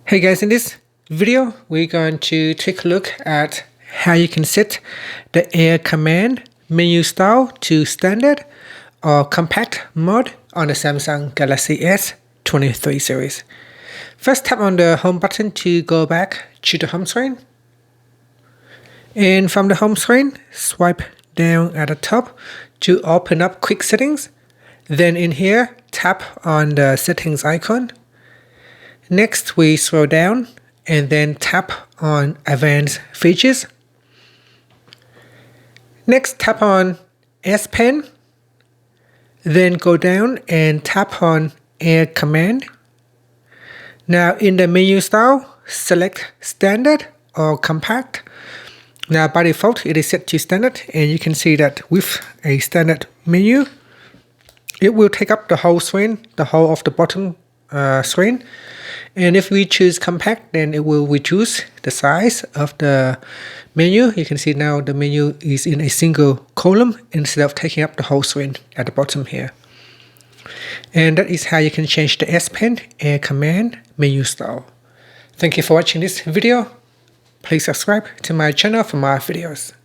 Hey guys, in this video, we're going to take a look at how you can set the Air command menu style to standard or compact mode on the Samsung Galaxy S23 series. First, tap on the home button to go back to the home screen. And from the home screen, swipe down at the top to open up quick settings. Then in here, tap on the settings icon. Next, we scroll down and then tap on Advanced Features. Next, tap on S Pen. Then go down and tap on Air Command. Now in the menu style, select Standard or Compact. Now by default, it is set to Standard, and you can see that with a standard menu, it will take up the whole screen, the whole of the bottom screen. And if we choose compact, then it will reduce the size of the menu. You can see now the menu is in a single column instead of taking up the whole screen at the bottom here. And that is how you can change the S Pen Air Command menu style. Thank you for watching this video. Please subscribe to my channel for more videos.